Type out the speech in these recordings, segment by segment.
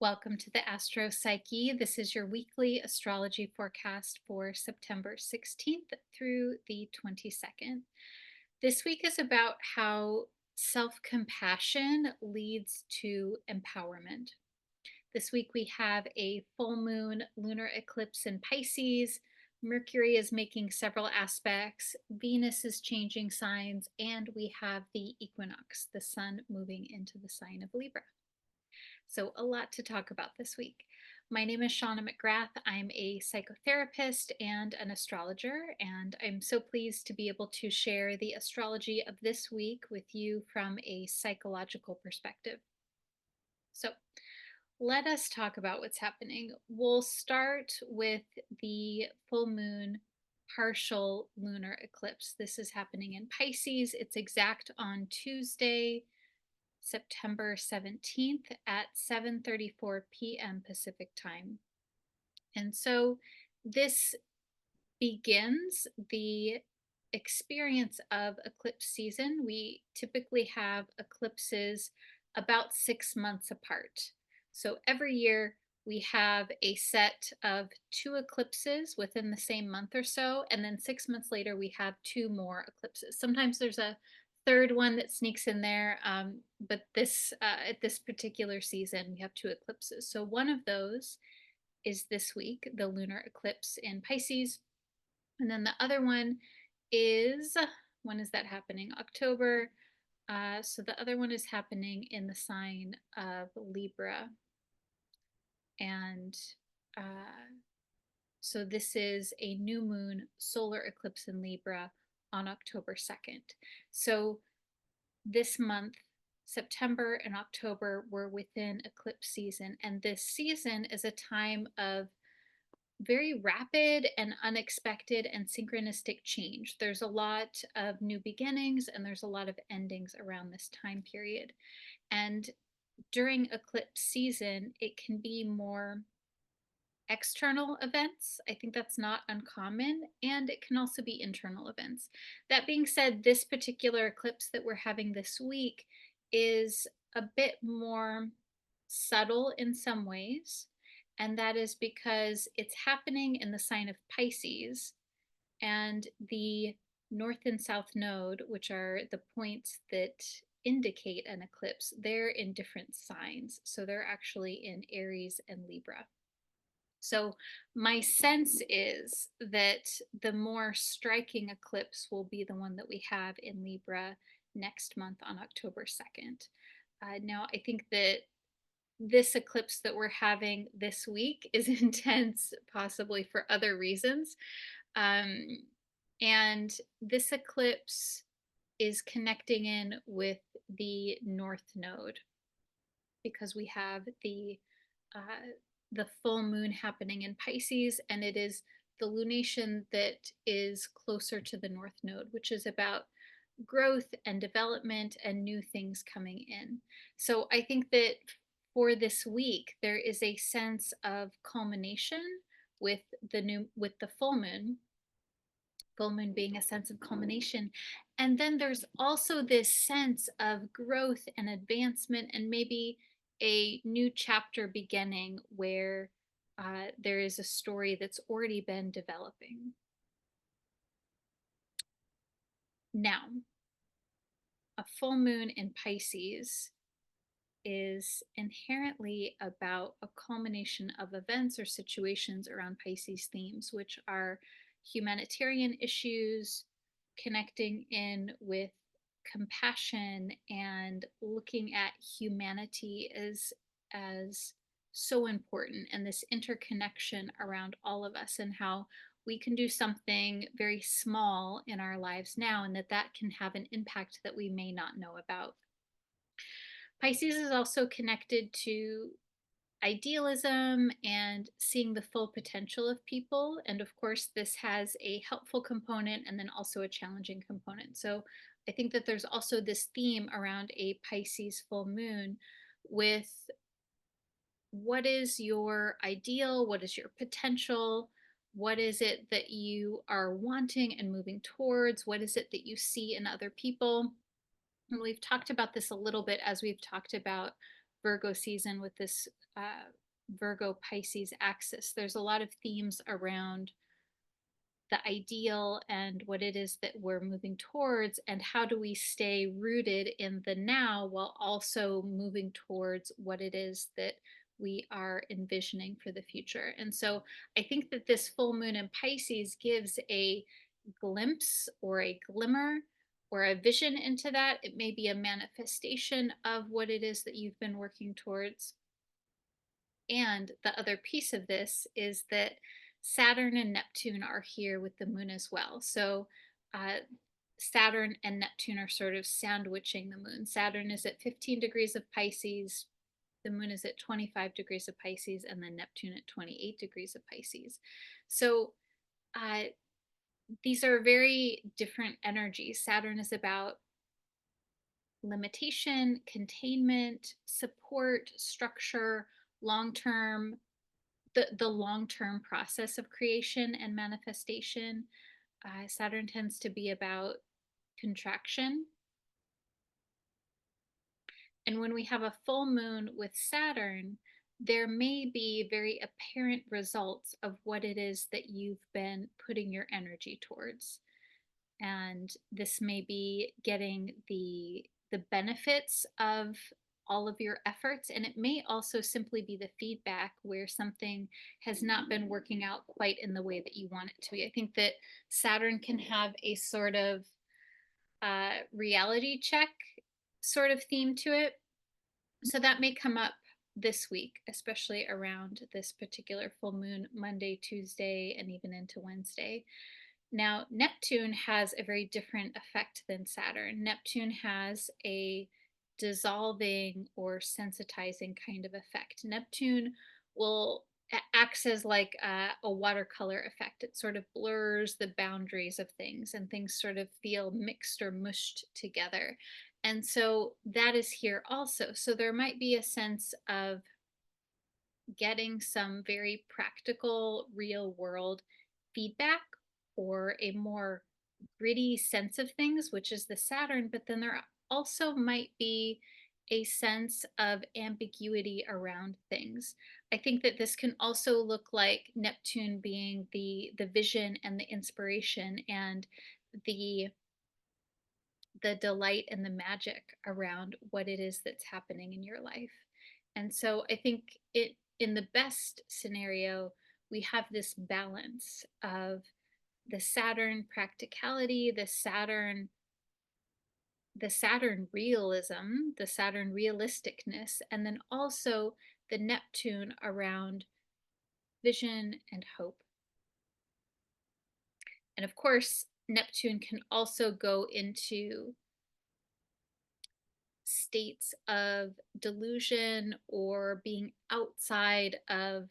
Welcome to the Astro Psyche. This is your weekly astrology forecast for September 16th through the 22nd. This week is about how self compassion leads to empowerment. This week we have a full moon lunar eclipse in Pisces. Mercury is making several aspects, Venus is changing signs, and we have the equinox, the sun moving into the sign of Libra. So, a lot to talk about this week. My name is Shawna McGrath. I'm a psychotherapist and an astrologer, and I'm so pleased to be able to share the astrology of this week with you from a psychological perspective. So, let us talk about what's happening. We'll start with the full moon partial lunar eclipse. This is happening in Pisces. It's exact on Tuesday, September 17th at 7:34 p.m. Pacific time. And so this begins the experience of eclipse season. We typically have eclipses about 6 months apart. So every year we have a set of two eclipses within the same month or so, and then 6 months later we have two more eclipses. Sometimes there's a third one that sneaks in there, but this at this particular season we have two eclipses. So one of those is this week, the lunar eclipse in Pisces, and then the other one is, when is that happening? October. So the other one is happening in the sign of Libra. And so this is a new moon solar eclipse in Libra on October 2nd. So this month, September and October, were within eclipse season. And this season is a time of very rapid and unexpected and synchronistic change. There's a lot of new beginnings and there's a lot of endings around this time period. And during eclipse season, it can be more external events. I think that's not uncommon, and it can also be internal events. That being said, this particular eclipse that we're having this week is a bit more subtle in some ways, and that is because it's happening in the sign of Pisces, and the north and south node, which are the points that indicate an eclipse, they're in different signs. So they're actually in Aries and Libra. So my sense is that the more striking eclipse will be the one that we have in Libra next month on October 2nd. Now, I think that this eclipse that we're having this week is intense, possibly for other reasons. Um, and this eclipse is connecting in with the North Node because we have the full moon happening in Pisces, and it is the lunation that is closer to the North Node, which is about growth and development and new things coming in. So I think that for this week, there is a sense of culmination with the full moon being a sense of culmination. And then there's also this sense of growth and advancement and maybe a new chapter beginning where there is a story that's already been developing. Now, a full moon in Pisces is inherently about a culmination of events or situations around Pisces themes, which are humanitarian issues, connecting in with compassion and looking at humanity as so important, and this interconnection around all of us and how we can do something very small in our lives now and that can have an impact that we may not know about. Pisces is also connected to idealism and seeing the full potential of people. And of course, this has a helpful component and then also a challenging component. So I think that there's also this theme around a Pisces full moon with what is your ideal, what is your potential, what is it that you are wanting and moving towards, what is it that you see in other people. And we've talked about this a little bit as we've talked about Virgo season with this Virgo Pisces axis. There's a lot of themes around the ideal and what it is that we're moving towards, and how do we stay rooted in the now while also moving towards what it is that we are envisioning for the future. And so I think that this full moon in Pisces gives a glimpse or a glimmer or a vision into that. It may be a manifestation of what it is that you've been working towards. And the other piece of this is that Saturn and Neptune are here with the moon as well. So uh, Saturn and Neptune are sort of sandwiching the moon. Saturn is at 15 degrees of Pisces, the moon is at 25 degrees of Pisces, and then Neptune at 28 degrees of Pisces. So uh, these are very different energies. Saturn is about limitation, containment, support, structure, long term, the long-term process of creation and manifestation. Saturn tends to be about contraction. And when we have a full moon with Saturn, there may be very apparent results of what it is that you've been putting your energy towards. And this may be getting the benefits of all of your efforts, and it may also simply be the feedback where something has not been working out quite in the way that you want it to be. I think that Saturn can have a sort of reality check sort of theme to it, so that may come up this week, especially around this particular full moon, Monday, Tuesday, and even into Wednesday. Now, Neptune has a very different effect than Saturn. Neptune has a dissolving or sensitizing kind of effect. Neptune will acts as like a watercolor effect. It sort of blurs the boundaries of things, and things sort of feel mixed or mushed together. And so that is here also. So there might be a sense of getting some very practical, real world feedback, or a more gritty sense of things, which is the Saturn, but then there also might be a sense of ambiguity around things. I think that this can also look like Neptune being the vision and the inspiration and the the delight and the magic around what it is that's happening in your life. And so I think it in the best scenario, we have this balance of the Saturn practicality, the Saturn realism, the Saturn realisticness, and then also the Neptune around vision and hope. And of course, Neptune can also go into states of delusion or being outside of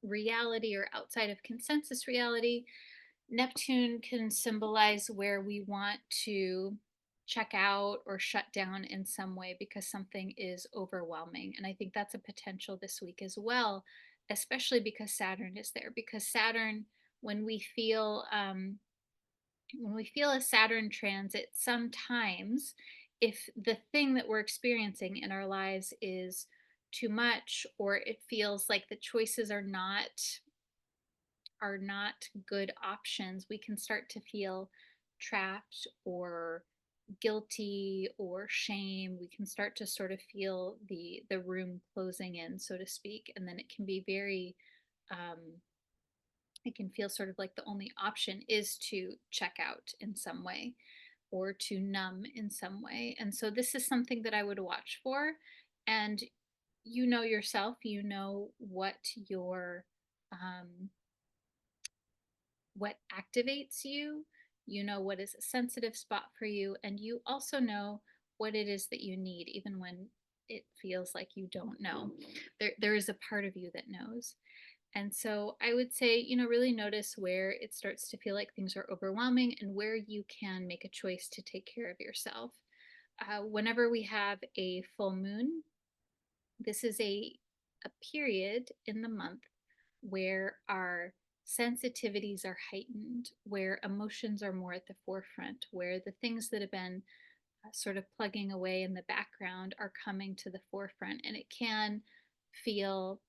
reality or outside of consensus reality. Neptune can symbolize where we want to check out or shut down in some way because something is overwhelming. And I think that's a potential this week as well, especially because Saturn is there. Because Saturn, when we feel a Saturn transit, sometimes if the thing that we're experiencing in our lives is too much, or it feels like the choices are not good options, we can start to feel trapped or guilty or shame. We can start to sort of feel the room closing in, so to speak, and then it can be very um, it can feel sort of like the only option is to check out in some way or to numb in some way. And so this is something that I would watch for. And you know yourself, you know um, what activates you, you know what is a sensitive spot for you, and you also know what it is that you need, even when it feels like you don't know. There is a part of you that knows. And so I would say, really notice where it starts to feel like things are overwhelming and where you can make a choice to take care of yourself. Whenever we have a full moon, this is a period in the month where our sensitivities are heightened, where emotions are more at the forefront, where the things that have been sort of plugging away in the background are coming to the forefront, and it can feel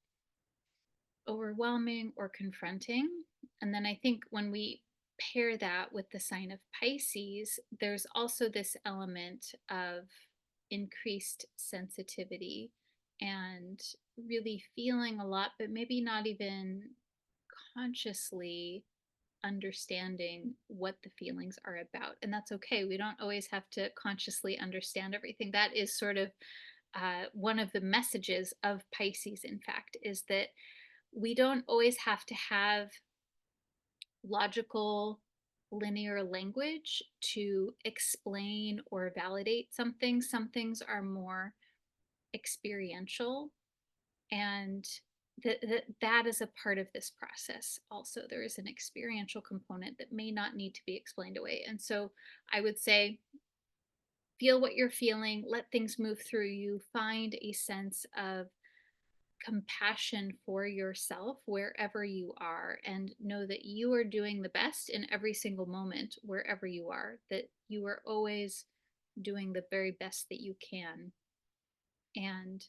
overwhelming or confronting. And then I think when we pair that with the sign of Pisces, there's also this element of increased sensitivity and really feeling a lot, but maybe not even consciously understanding what the feelings are about. And that's okay. We don't always have to consciously understand everything. That is sort of one of the messages of Pisces, in fact, is that we don't always have to have logical, linear language to explain or validate something. Some things are more experiential, and that is a part of this process. Also, there is an experiential component that may not need to be explained away. And so I would say, feel what you're feeling, let things move through you, find a sense of compassion for yourself wherever you are, and know that you are doing the best in every single moment wherever you are, that you are always doing the very best that you can, and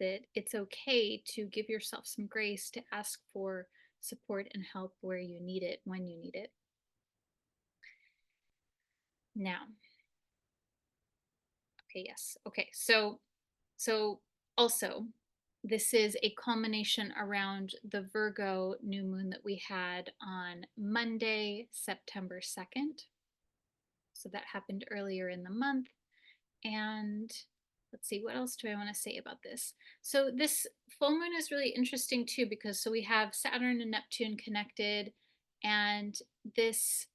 that it's okay to give yourself some grace, to ask for support and help where you need it, when you need it. Now, okay, yes. Okay. So also, this is a culmination around the Virgo new moon that we had on Monday, September 2nd. So that happened earlier in the month. And let's see, what else do I want to say about this? So this full moon is really interesting too, because so we have Saturn and Neptune connected, and this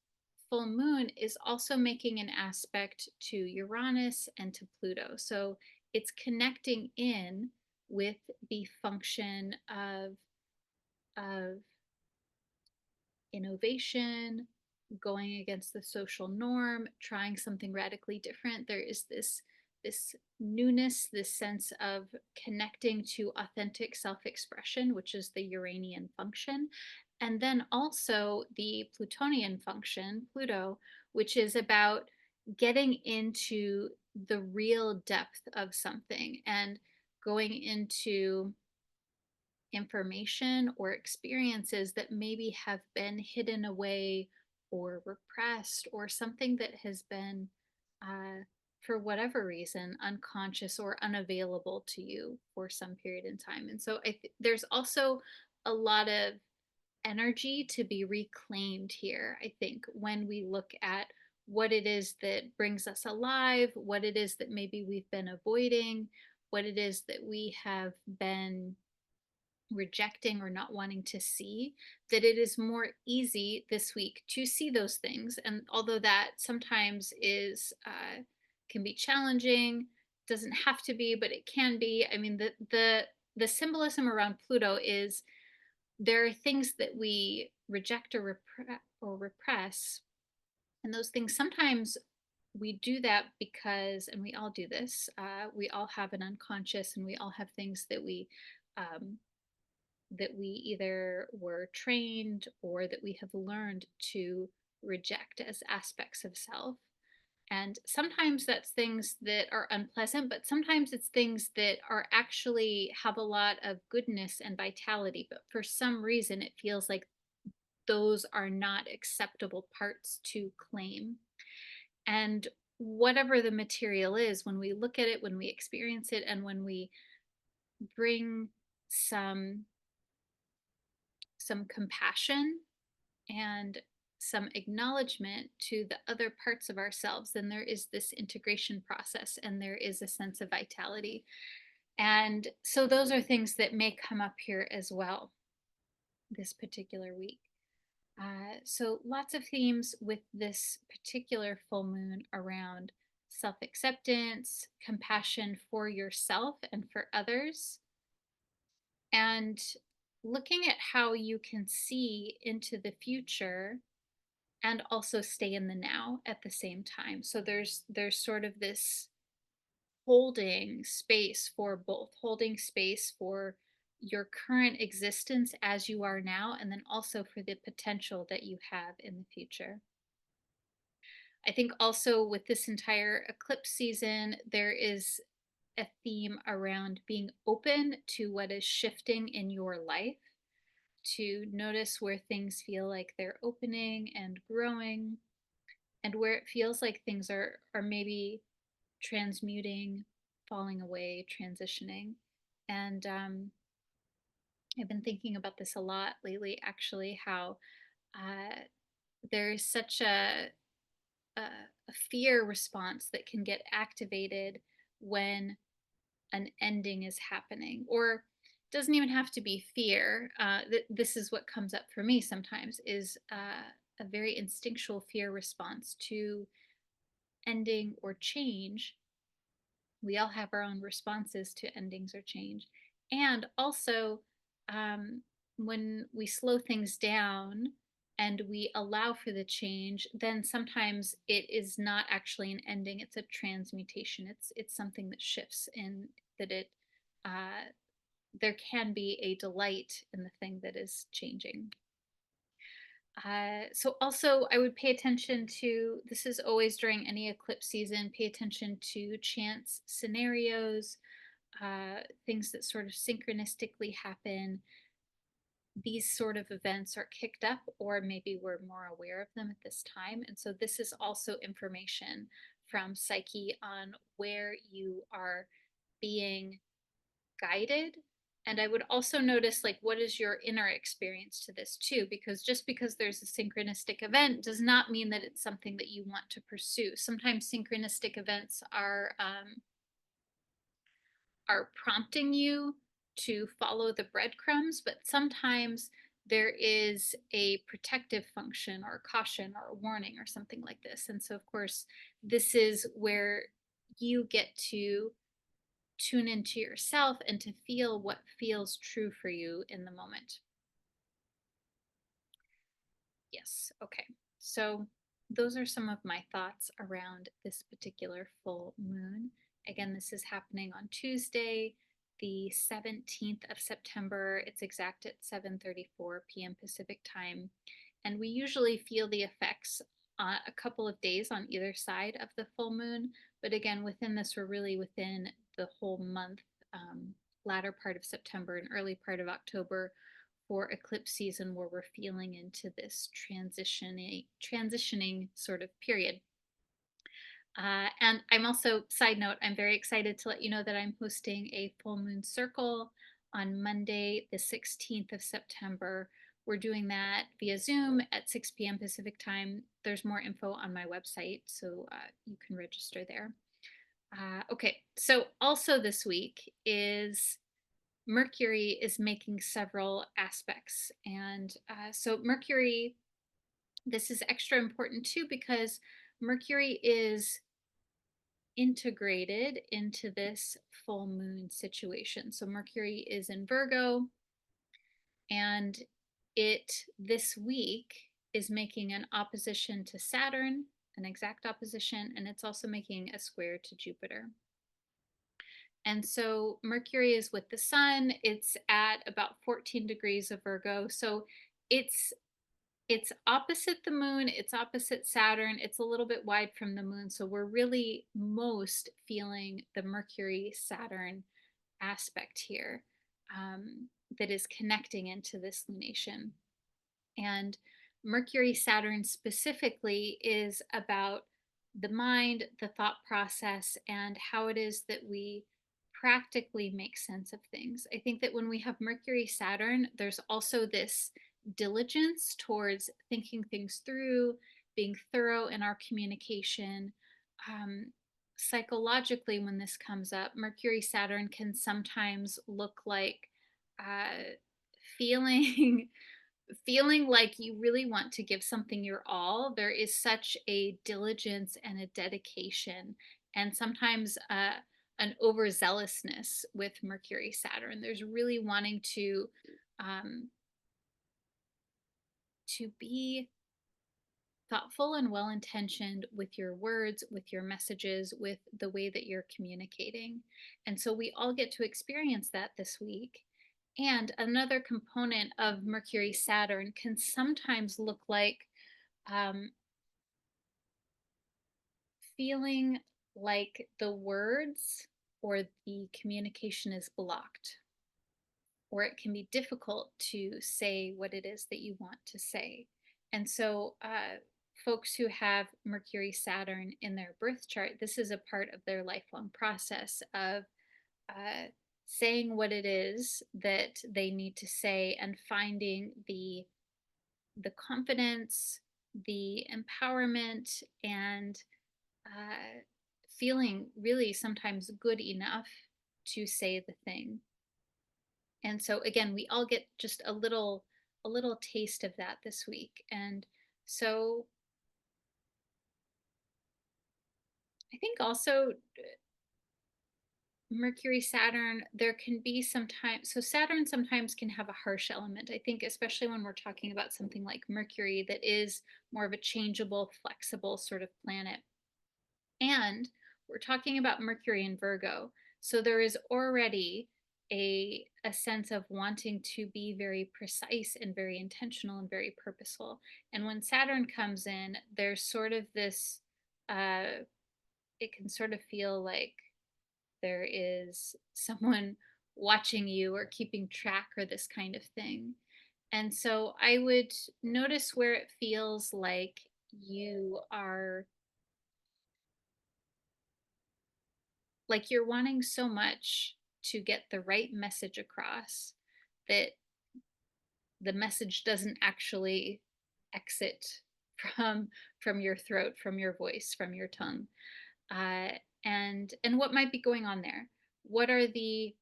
full moon is also making an aspect to Uranus and to Pluto. So it's connecting in with the function of innovation, going against the social norm, trying something radically different. There is this newness, this sense of connecting to authentic self-expression, which is the Uranian function. And then also the Plutonian function, Pluto, which is about getting into the real depth of something and going into information or experiences that maybe have been hidden away or repressed, or something that has been, for whatever reason, unconscious or unavailable to you for some period in time. And so there's also a lot of energy to be reclaimed here, I think, when we look at what it is that brings us alive, what it is that maybe we've been avoiding, what it is that we have been rejecting or not wanting to see, that it is more easy this week to see those things. And although that sometimes is can be challenging, doesn't have to be, but it can be. I mean, the symbolism around Pluto is there are things that we reject or repress, and those things sometimes we do that because, and we all do this, we all have an unconscious, and we all have things um, that we either were trained or that we have learned to reject as aspects of self. And sometimes that's things that are unpleasant, but sometimes it's things that are actually have a lot of goodness and vitality. But for some reason, it feels like those are not acceptable parts to claim. And whatever the material is, when we look at it, when we experience it, and when we bring some compassion and some acknowledgement to the other parts of ourselves, then there is this integration process, and there is a sense of vitality. And so those are things that may come up here as well this particular week. So lots of themes with this particular full moon around self-acceptance, compassion for yourself and for others, and looking at how you can see into the future and also stay in the now at the same time. So there's sort of this holding space for both, holding space for your current existence as you are now, and then also for the potential that you have in the future. I think also with this entire eclipse season, there is a theme around being open to what is shifting in your life, to notice where things feel like they're opening and growing, and where it feels like things are maybe transmuting, falling away, transitioning. And I've been thinking about this a lot lately, actually, how uh, there's such a, a fear response that can get activated when an ending is happening, or doesn't even have to be fear. This is what comes up for me sometimes, is a very instinctual fear response to ending or change. We all have our own responses to endings or change. And also, um, when we slow things down and we allow for the change, then sometimes it is not actually an ending, it's a transmutation. It's something that shifts, and that it uh, there can be a delight in the thing that is changing. So also I would pay attention to, this is always during any eclipse season, pay attention to chance scenarios, things that sort of synchronistically happen. These sort of events are kicked up, or maybe we're more aware of them at this time. And so this is also information from Psyche on where you are being guided. And I would also notice, like, what is your inner experience to this too? Because just because there's a synchronistic event does not mean that it's something that you want to pursue. Sometimes synchronistic events are prompting you to follow the breadcrumbs, but sometimes there is a protective function or caution or a warning or something like this. And so, of course, this is where you get to tune into yourself and to feel what feels true for you in the moment. Yes. Okay. So those are some of my thoughts around this particular full moon. Again, this is happening on Tuesday, the 17th of September. It's exact at 7:34 p.m. Pacific time. And we usually feel the effects a couple of days on either side of the full moon. But again, within this, we're really within the whole month, latter part of September and early part of October, for eclipse season, where we're feeling into this transitioning sort of period. And I'm also, side note, I'm very excited to let you know that I'm hosting a full moon circle on Monday, the 16th of September. We're doing that via Zoom at 6 p.m. Pacific time. There's more info on my website, so you can register there. Okay, so also this week is Mercury is making several aspects. And so Mercury, this is extra important too, because Mercury is integrated into this full moon situation. So Mercury is in Virgo, and it this week is making an opposition to Saturn, an exact opposition, and it's also making a square to Jupiter. And so Mercury is with the sun. It's at about 14 degrees of Virgo. So it's it's opposite the moon, it's opposite Saturn, it's a little bit wide from the moon. So we're really most feeling the Mercury Saturn aspect here, that is connecting into this lunation. And Mercury Saturn specifically is about the mind, the thought process, and how it is that we practically make sense of things. I think that when we have Mercury Saturn, there's also this diligence towards thinking things through, being thorough in our communication. Um, Psychologically, when this comes up, Mercury Saturn can sometimes look like feeling feeling like you really want to give something your all. There is such a diligence and a dedication, and sometimes an overzealousness with Mercury Saturn. There's really wanting um, to be thoughtful and well intentioned with your words, with your messages, with the way that you're communicating. And so we all get to experience that this week. And another component of Mercury Saturn can sometimes look like um, feeling like the words or the communication is blocked, or it can be difficult to say what it is that you want to say. And so, folks who have Mercury Saturn in their birth chart, this is a part of their lifelong process of uh, saying what it is that they need to say and finding the confidence, the empowerment, and uh, feeling really sometimes good enough to say the thing. And so again, we all get just a little taste of that this week. And so I think also Mercury, Saturn, there can be sometimes, so Saturn sometimes can have a harsh element. I think, especially when we're talking about something like Mercury, that is more of a changeable, flexible sort of planet. And we're talking about Mercury in Virgo. So there is already a sense of wanting to be very precise and very intentional and very purposeful. And when Saturn comes in, there's sort of this, it can sort of feel like there is someone watching you or keeping track or this kind of thing. And so I would notice where it feels like you are, like you're wanting so much to get the right message across that the message doesn't actually exit from from your throat, from your voice, from your tongue. uh, and what might be going on there? what are the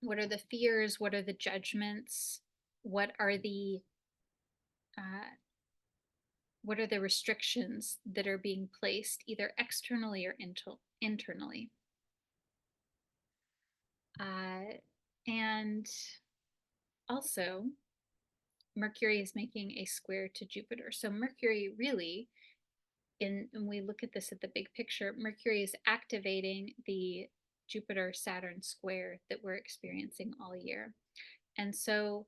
what are the fears? What are the judgments? what are the uh, what are the restrictions that are being placed either externally or internally? uh, and also, Mercury is making a square to Jupiter. So Mercury really, when we look at this at the big picture, Mercury is activating the Jupiter Saturn square that we're experiencing all year. And so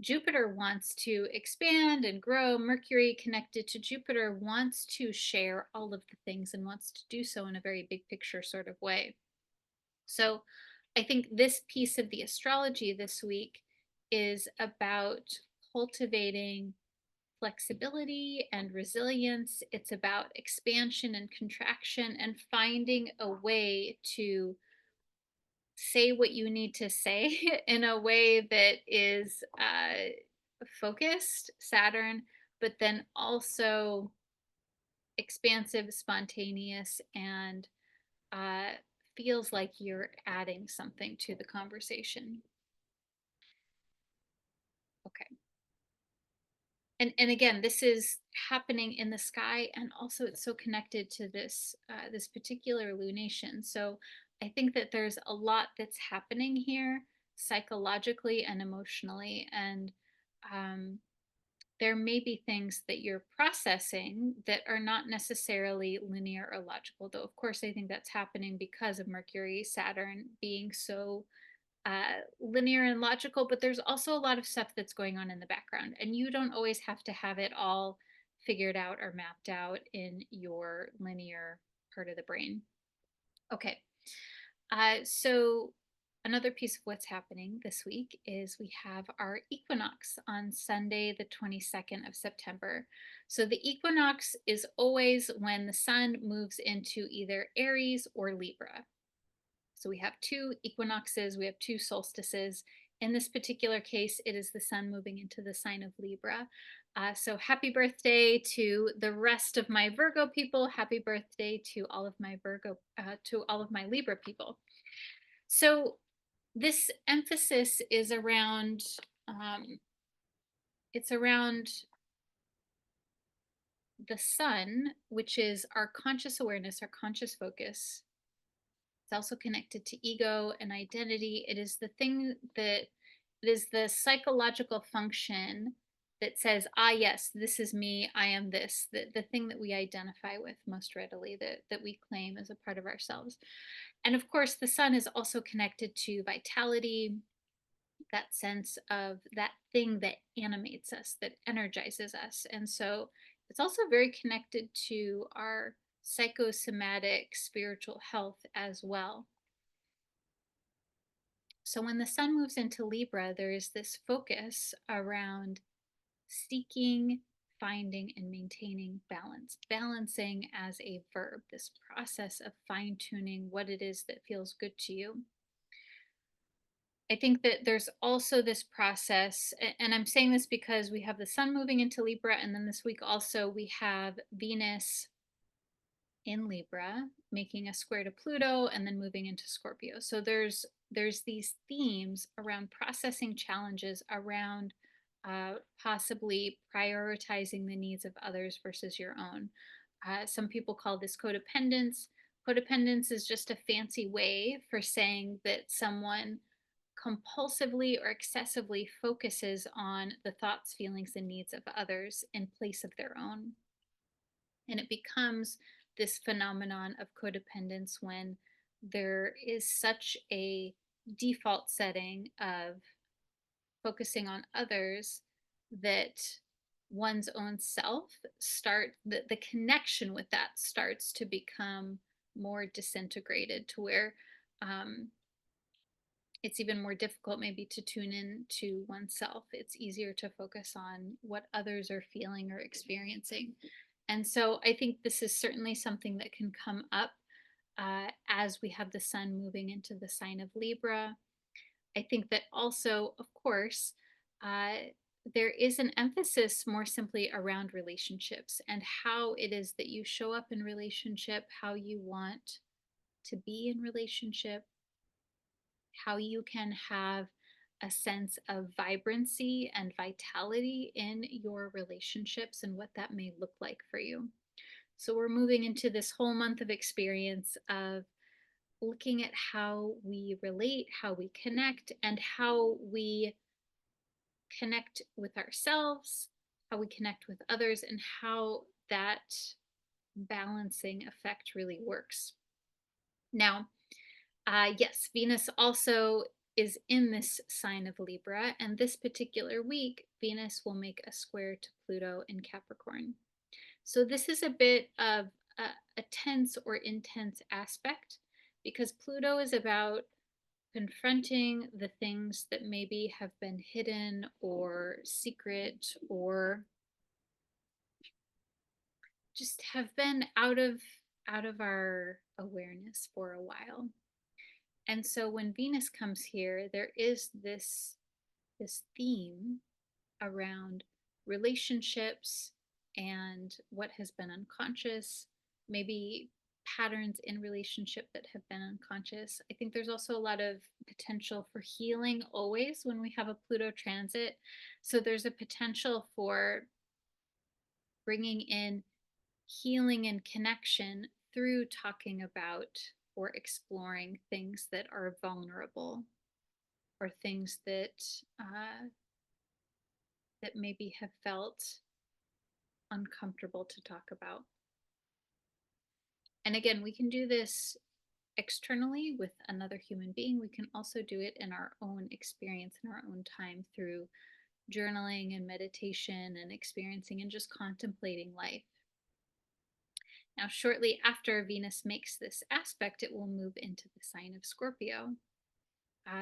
Jupiter wants to expand and grow. Mercury, connected to Jupiter, wants to share all of the things and wants to do so in a very big picture sort of way. So I think this piece of the astrology this week is about cultivating flexibility and resilience. It's about expansion and contraction and finding a way to say what you need to say in a way that is focused, Saturn, but then also expansive, spontaneous, and uh, feels like you're adding something to the conversation. Okay. And again, this is happening in the sky, and also it's so connected to this particular lunation. So I think that there's a lot that's happening here psychologically and emotionally, and um, there may be things that you're processing that are not necessarily linear or logical. Though of course I think that's happening because of Mercury Saturn being so linear and logical, but there's also a lot of stuff that's going on in the background, and you don't always have to have it all figured out or mapped out in your linear part of the brain. Okay, so another piece of what's happening this week is we have our equinox on Sunday, the 22nd of September. So the equinox is always when the sun moves into either Aries or Libra. So we have two equinoxes, we have two solstices. In this particular case, it is the sun moving into the sign of Libra. So happy birthday to the rest of my Virgo people. Happy birthday to all of my to all of my Libra people. So this emphasis is around, it's around the sun, which is our conscious awareness, our conscious focus. It's also connected to ego and identity. It is the thing that, it is the psychological function that says, ah, yes, this is me, I am this, the thing that we identify with most readily, that we claim as a part of ourselves. And of course, the sun is also connected to vitality, that sense of that thing that animates us, that energizes us. And so it's also very connected to our psychosomatic spiritual health as well. So when the sun moves into Libra, there is this focus around seeking, finding, and maintaining balance. Balancing as a verb, this process of fine tuning what it is that feels good to you. I think that there's also this process, and I'm saying this because we have the sun moving into Libra, and then this week also we have Venus in Libra making a square to Pluto and then moving into Scorpio. So there's these themes around processing challenges around possibly prioritizing the needs of others versus your own. Some people call this codependence. Codependence is just a fancy way for saying that someone compulsively or excessively focuses on the thoughts, feelings, and needs of others in place of their own. And it becomes this phenomenon of codependence when there is such a default setting of focusing on others that one's own self the connection with that starts to become more disintegrated to where um, it's even more difficult maybe to tune in to oneself. It's easier to focus on what others are feeling or experiencing. And so I think this is certainly something that can come up as we have the sun moving into the sign of Libra. I think that also, of course, uh, there is an emphasis more simply around relationships and how it is that you show up in relationship, how you want to be in relationship, how you can have a sense of vibrancy and vitality in your relationships and what that may look like for you. So, we're moving into this whole month of experience of looking at how we relate, how we connect, and how we connect with ourselves, how we connect with others, and how that balancing effect really works. Now, yes, Venus also is in this sign of Libra, and this particular week, Venus will make a square to Pluto in Capricorn. So, this is a bit of a tense or intense aspect because Pluto is about confronting the things that maybe have been hidden or secret or just have been out of our awareness for a while. And so when Venus comes here, there is this theme around relationships and what has been unconscious, maybe patterns in relationship that have been unconscious. I think there's also a lot of potential for healing always when we have a Pluto transit. So there's a potential for bringing in healing and connection through talking about or exploring things that are vulnerable or things that maybe have felt uncomfortable to talk about. And again, we can do this externally with another human being. We can also do it in our own experience, in our own time through journaling and meditation and experiencing and just contemplating life. Now, shortly after Venus makes this aspect, it will move into the sign of Scorpio.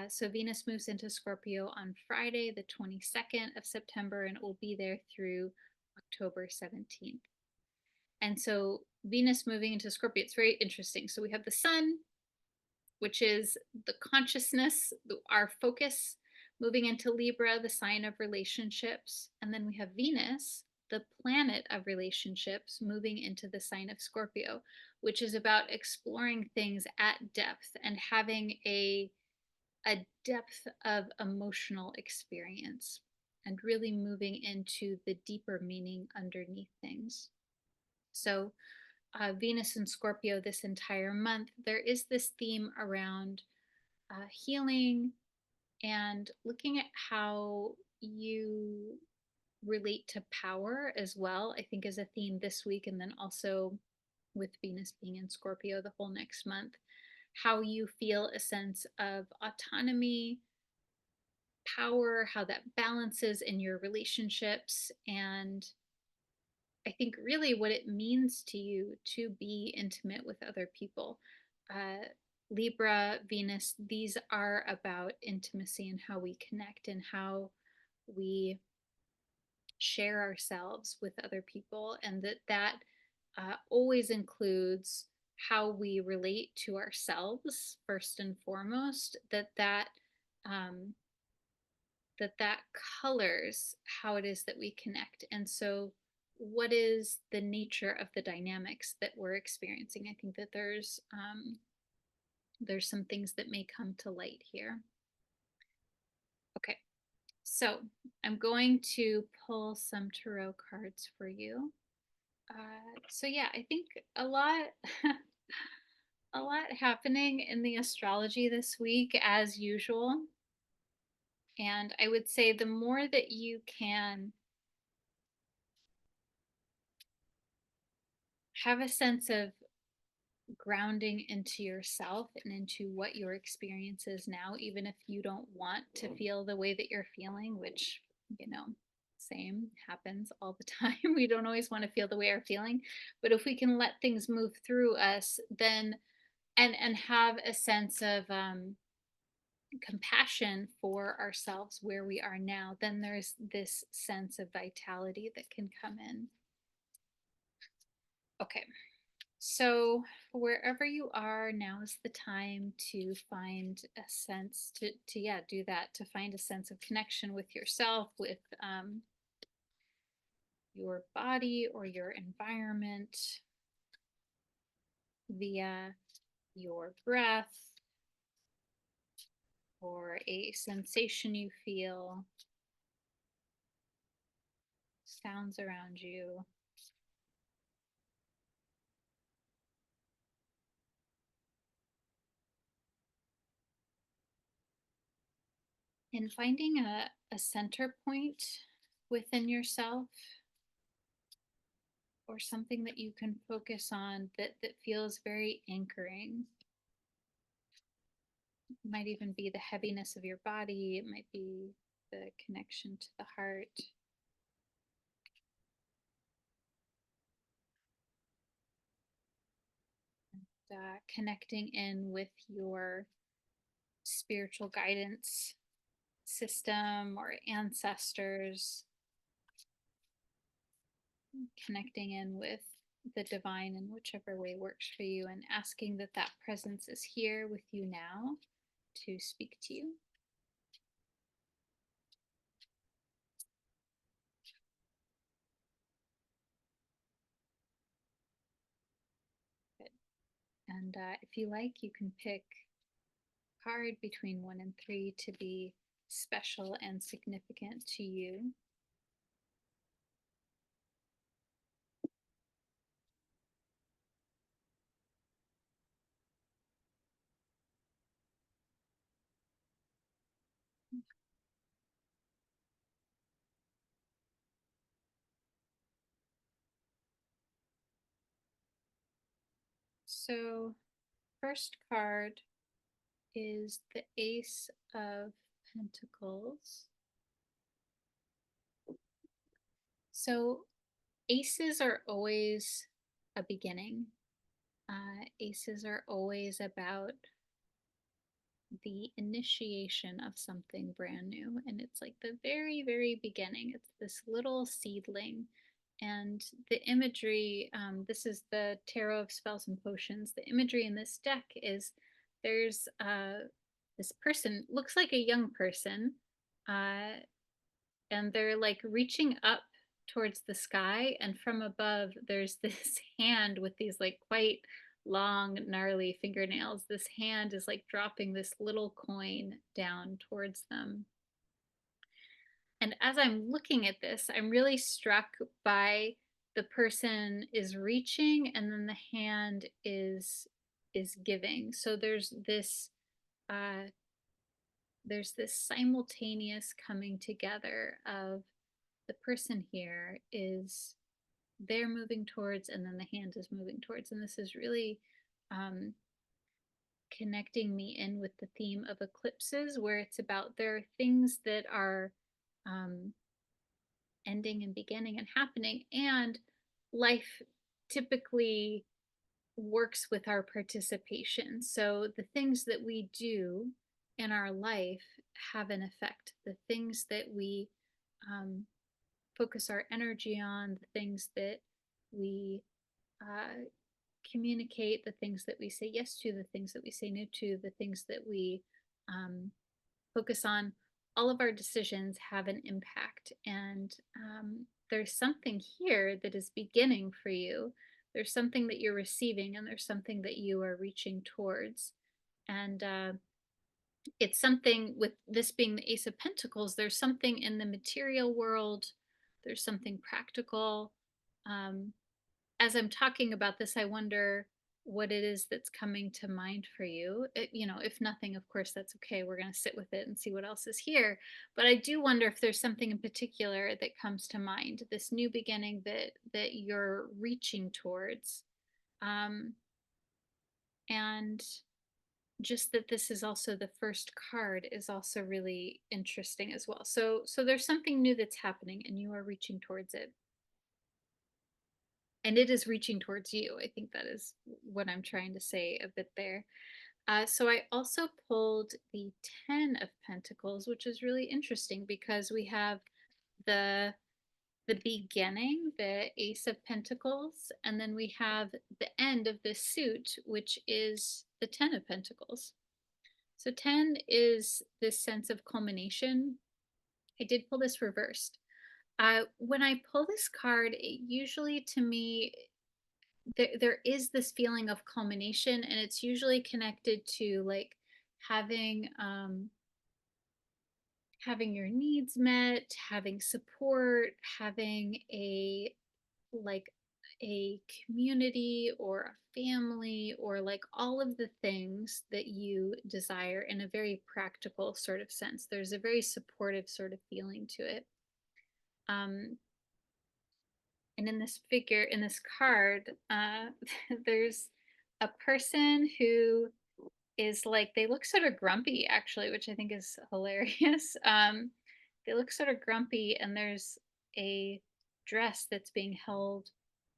So Venus moves into Scorpio on Friday, the 22nd of September, and it will be there through October 17th. And so Venus moving into Scorpio, it's very interesting. So we have the sun, which is the consciousness, our focus, moving into Libra, the sign of relationships. And then we have Venus, the planet of relationships, moving into the sign of Scorpio, which is about exploring things at depth and having a depth of emotional experience and really moving into the deeper meaning underneath things. So, Venus and Scorpio this entire month, there is this theme around healing and looking at how you relate to power as well, I think is a theme this week. And then also with Venus being in Scorpio the whole next month, how you feel a sense of autonomy, power, how that balances in your relationships, and I think really what it means to you to be intimate with other people. Uh, Libra, Venus, these are about intimacy and how we connect and how we share ourselves with other people, and that always includes how we relate to ourselves first and foremost. Um, that colors how it is that we connect. And so, what is the nature of the dynamics that we're experiencing? I think that there's some things that may come to light here. Okay, so I'm going to pull some tarot cards for you. So yeah, I think a lot a lot happening in the astrology this week as usual. And I would say the more that you can have a sense of grounding into yourself and into what your experience is now, even if you don't want to feel the way that you're feeling, which, you know, same happens all the time. We don't always want to feel the way we're feeling, but if we can let things move through us, then and have a sense of compassion for ourselves where we are now, then there's this sense of vitality that can come in. Okay, so wherever you are, now is the time to find a sense to yeah, do that, to find a sense of connection with yourself, with your body or your environment via your breath or a sensation you feel, sounds around you. And finding a center point within yourself, or something that you can focus on that feels very anchoring. It might even be the heaviness of your body, it might be the connection to the heart. Connecting in with your spiritual guidance system or ancestors, connecting in with the divine in whichever way works for you, and asking that that presence is here with you now to speak to you. Good. And if you like, you can pick a card between 1 and 3 to be special and significant to you. So, first card is the Ace of Pentacles. So, aces are always a beginning. Aces are always about the initiation of something brand new. And it's like the very, very beginning. It's this little seedling. And the imagery, this is the Tarot of Spells and Potions. The imagery in this deck is there's this person, looks like a young person, uh, and they're like reaching up towards the sky, and from above there's this hand with these like quite long gnarly fingernails. This hand is like dropping this little coin down towards them. And as I'm looking at this, I'm really struck by the person is reaching and then the hand is giving. So uh there's this simultaneous coming together of the person here is they're moving towards and then the hand is moving towards, and this is really um, connecting me in with the theme of eclipses, where it's about there are things that are um, ending and beginning and happening, and life typically works with our participation. So the things that we do in our life have an effect. The things that we um, focus our energy on, the things that we uh, communicate, the things that we say yes to, the things that we say no to, the things that we um, focus on, all of our decisions have an impact. And there's something here that is beginning for you. There's something that you're receiving, and there's something that you are reaching towards. And it's something, with this being the Ace of Pentacles, there's something in the material world, there's something practical. Um, as I'm talking about this, I wonder what it is that's coming to mind for you. If nothing, of course, that's okay. We're going to sit with it and see what else is here. But I do wonder if there's something in particular that comes to mind. This new beginning that you're reaching towards, um, and just that this is also the first card is also really interesting as well. So there's something new that's happening, and you are reaching towards it, and it is reaching towards you. I think that is what I'm trying to say a bit there. So I also pulled the 10 of Pentacles, which is really interesting because we have the the beginning, the Ace of Pentacles, and then we have the end of this suit, which is the 10 of Pentacles. So 10 is this sense of culmination. I did pull this reversed. When I pull this card, it usually, to me, there is this feeling of culmination, and it's usually connected to like having having your needs met, having support, having a like a community or a family, or like all of the things that you desire in a very practical sort of sense. There's a very supportive sort of feeling to it. Um, and in this figure, in this card, there's a person who is like, they look sort of grumpy actually, which I think is hilarious. They look sort of grumpy, and there's a dress that's being held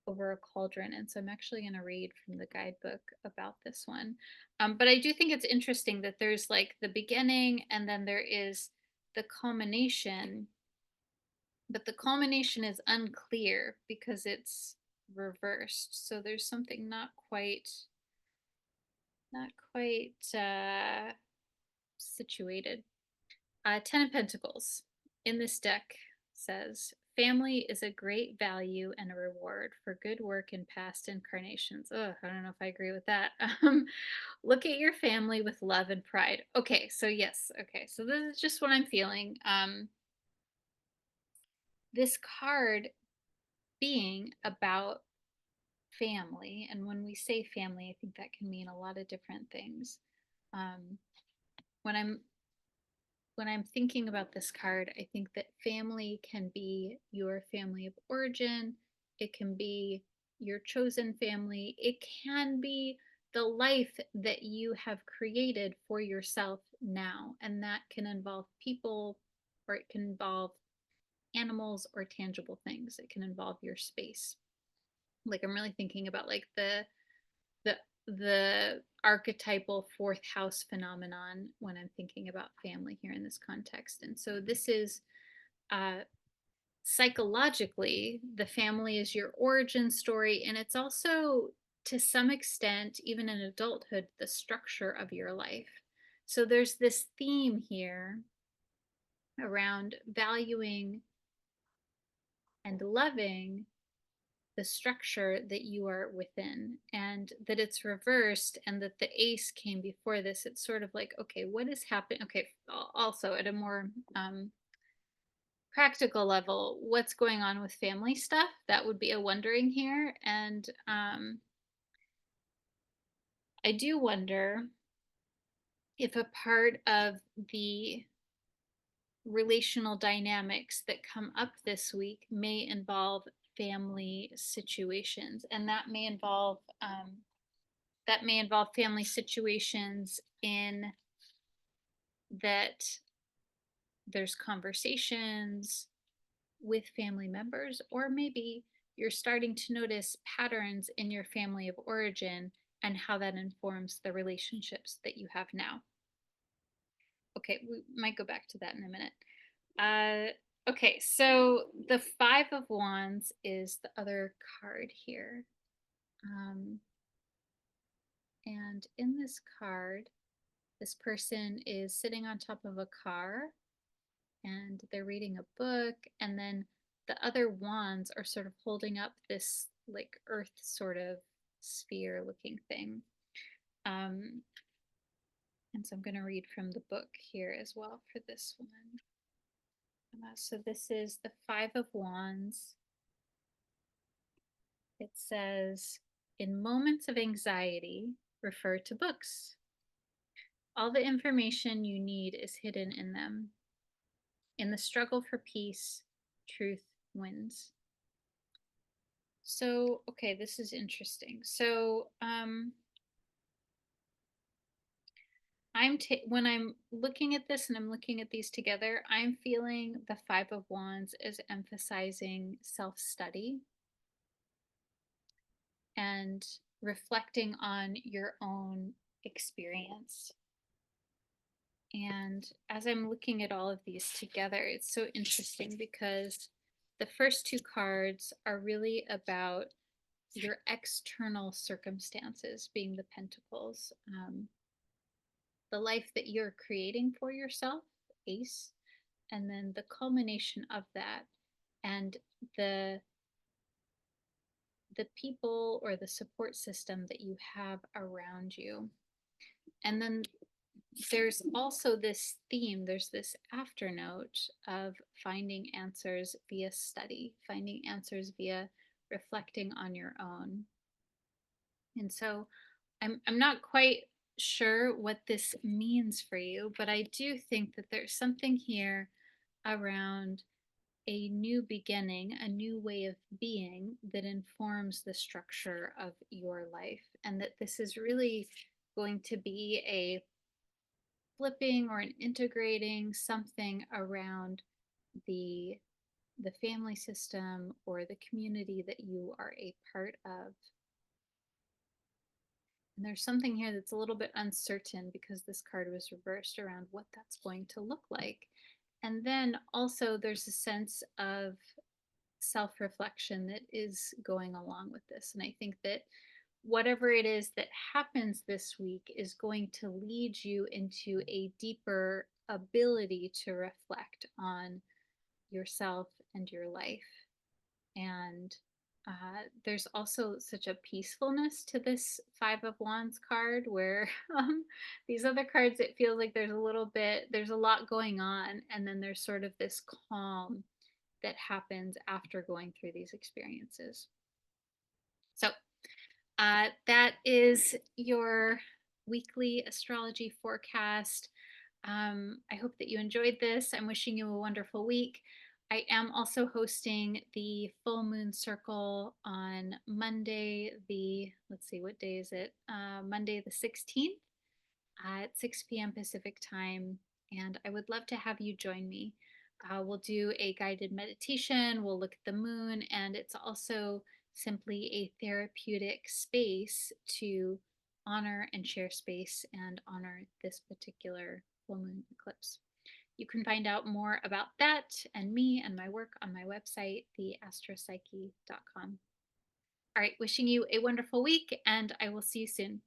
over a cauldron. And so I'm actually going to read from the guidebook about this one. But I do think it's interesting that there's like the beginning, and then there is the culmination, but the culmination is unclear because it's reversed. So there's something not quite situated. 10 of Pentacles in this deck says, family is a great value and a reward for good work in past incarnations. Ugh, I don't know if I agree with that. Look at your family with love and pride. Okay, so yes. Okay, so this is just what I'm feeling. This card being about family, and when we say family, I think that can mean a lot of different things. Um, when I'm thinking about this card, I think that family can be your family of origin. It can be your chosen family. It can be the life that you have created for yourself now. And that can involve people, or it can involve animals, or tangible things. It can involve your space. Like, I'm really thinking about like the the archetypal fourth house phenomenon when I'm thinking about family here in this context. And so this is uh, psychologically, the family is your origin story, and it's also, to some extent, even in adulthood, the structure of your life. So there's this theme here around valuing and loving the structure that you are within, and that it's reversed, and that the ace came before this. It's sort of like, okay, what is happening? Okay, also at a more practical level, what's going on with family stuff? That would be a wondering here. And I do wonder if a part of the relational dynamics that come up this week may involve family situations, and that may involve family situations in that there's conversations with family members, or maybe you're starting to notice patterns in your family of origin and how that informs the relationships that you have now. Okay, we might go back to that in a minute. Okay, so the Five of Wands is the other card here. Um, and in this card, this person is sitting on top of a car and they're reading a book, and then the other wands are sort of holding up this like earth sort of sphere looking thing. Um, and so I'm going to read from the book here as well for this one. So this is the Five of Wands. It says, in moments of anxiety, refer to books. All the information you need is hidden in them. In the struggle for peace, truth wins. So, okay, this is interesting. So, when I'm looking at this and I'm looking at these together, I'm feeling the Five of Wands is emphasizing self-study and reflecting on your own experience. And as I'm looking at all of these together, it's so interesting because the first two cards are really about your external circumstances, being the Pentacles, the life that you're creating for yourself, Ace, and then the culmination of that, and the the people or the support system that you have around you. And then there's also this theme, there's this afternote of finding answers via study, finding answers via reflecting on your own. And so I'm not quite sure what this means for you, but I do think that there's something here around a new beginning, a new way of being that informs the structure of your life, and that this is really going to be a flipping or an integrating something around the the family system or the community that you are a part of. And there's something here that's a little bit uncertain because this card was reversed around what that's going to look like. And then also there's a sense of self-reflection that is going along with this. And I think that whatever it is that happens this week is going to lead you into a deeper ability to reflect on yourself and your life. And there's also such a peacefulness to this Five of Wands card where these other cards, it feels like there's a lot going on. And then there's sort of this calm that happens after going through these experiences. So that is your weekly astrology forecast. I hope that you enjoyed this. I'm wishing you a wonderful week. I am also hosting the full moon circle on Monday, let's see, what day is it? Monday the 16th at 6 p.m. Pacific time. And I would love to have you join me. We'll do a guided meditation, we'll look at the moon, and it's also simply a therapeutic space to honor and share space and honor this particular full moon eclipse. You can find out more about that and me and my work on my website, theastropsyche.com. All right, wishing you a wonderful week, and I will see you soon.